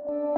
Hello,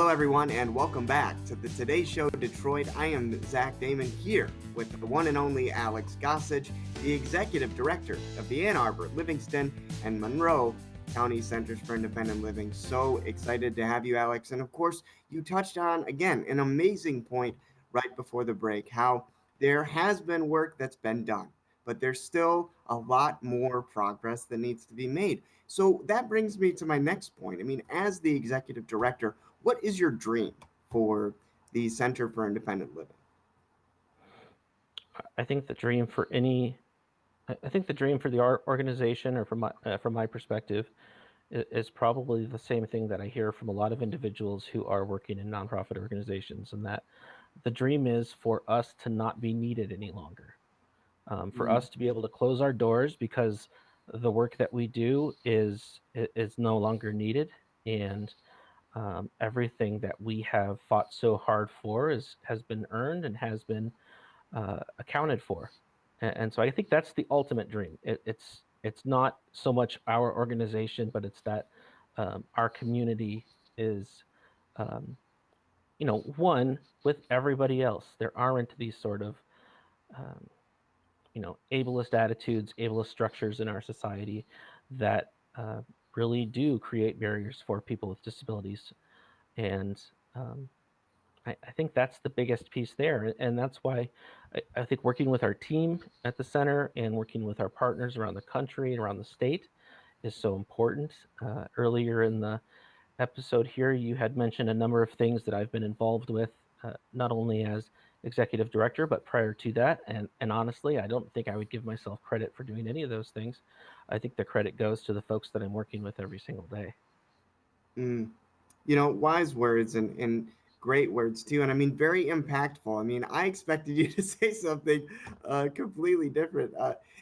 everyone, and welcome back to the Today Show Detroit. I am Zach Damon here with the one and only Alex Gossage, the Executive Director of the Ann Arbor, Livingston, and Monroe County Centers for Independent Living. So excited to have you, Alex. And of course, you touched on, again, an amazing point right before the break, how there has been work that's been done, but there's still a lot more progress that needs to be made. So that brings me to my next point. I mean, as the Executive Director, what is your dream for the Center for Independent Living? I think the dream for the organization, or from my perspective, is probably the same thing that I hear from a lot of individuals who are working in nonprofit organizations, and that the dream is for us to not be needed any longer, for us to be able to close our doors because the work that we do is no longer needed, and everything that we have fought so hard for has been earned and has been accounted for. And so I think that's the ultimate dream. It's not so much our organization, but it's that our community is, one with everybody else. There aren't these sort of, ableist attitudes, ableist structures in our society that really do create barriers for people with disabilities. And I think that's the biggest piece there. And that's why I think working with our team at the center and working with our partners around the country and around the state is so important. Earlier in the episode here, you had mentioned a number of things that I've been involved with, not only as executive director, but prior to that. And honestly, I don't think I would give myself credit for doing any of those things. I think the credit goes to the folks that I'm working with every single day. Wise words and great words too. And I mean, very impactful. I mean, I expected you to say something completely different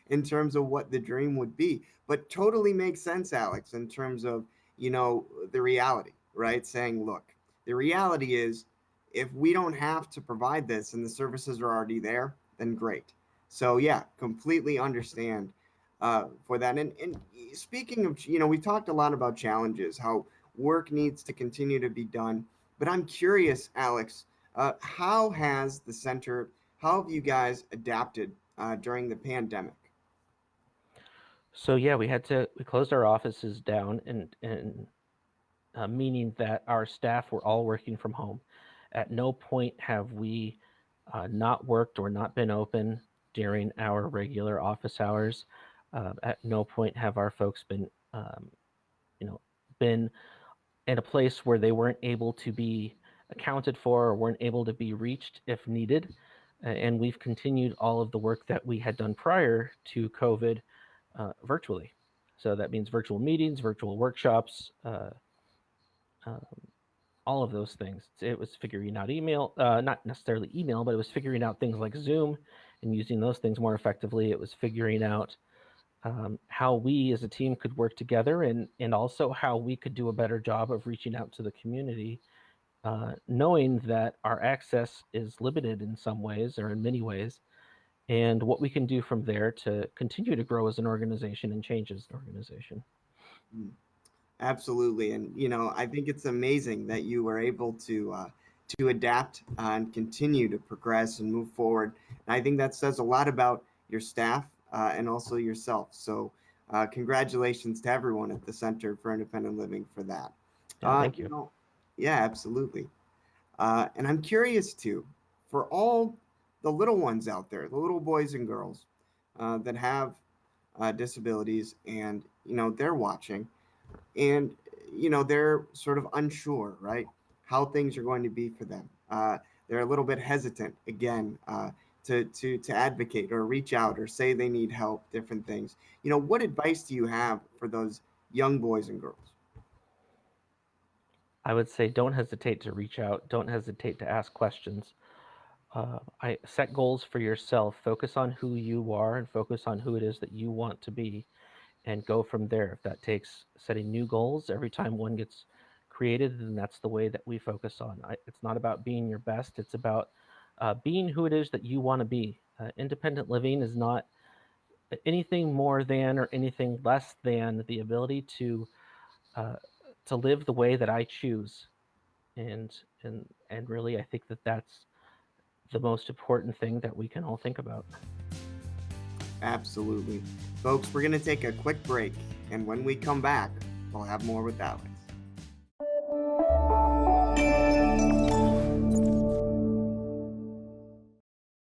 in terms of what the dream would be, but totally makes sense, Alex, in terms of, the reality, right? Saying, look, the reality is if we don't have to provide this and the services are already there, then great. So yeah, completely understand for that. And speaking of, we talked a lot about challenges, how work needs to continue to be done. But I'm curious, Alex, how has the center, how have you guys adapted during the pandemic? So yeah, we closed our offices down, and meaning that our staff were all working from home. At no point have we not worked or not been open during our regular office hours. At no point have our folks been, been in a place where they weren't able to be accounted for or weren't able to be reached if needed. And we've continued all of the work that we had done prior to COVID virtually. So that means virtual meetings, virtual workshops, all of those things. It was figuring out email, not necessarily email, but it was figuring out things like Zoom and using those things more effectively. It was figuring out how we as a team could work together, and also how we could do a better job of reaching out to the community, knowing that our access is limited in some ways or in many ways, and what we can do from there to continue to grow as an organization and change as an organization. Mm. Absolutely, and I think it's amazing that you were able to adapt and continue to progress and move forward. And I think that says a lot about your staff and also yourself. So, congratulations to everyone at the Center for Independent Living for that. Yeah, thank You you. know, yeah, absolutely. And I'm curious too, for all the little ones out there, the little boys and girls that have disabilities, and they're watching and they're sort of unsure, right, how things are going to be for them. They're a little bit hesitant again to advocate or reach out or say they need help, different things. What advice do you have for those young boys and girls? I would say don't hesitate to reach out. Don't hesitate to ask questions. I set goals for yourself. Focus on who you are and focus on who it is that you want to be, and go from there. If that takes setting new goals every time one gets created, then that's the way that we focus on. It's not about being your best. It's about being who it is that you want to be. Independent living is not anything more than or anything less than the ability uh, to live the way that I choose. And really, I think that that's the most important thing that we can all think about. Absolutely. Folks, we're going to take a quick break. And when we come back, we'll have more with Alex.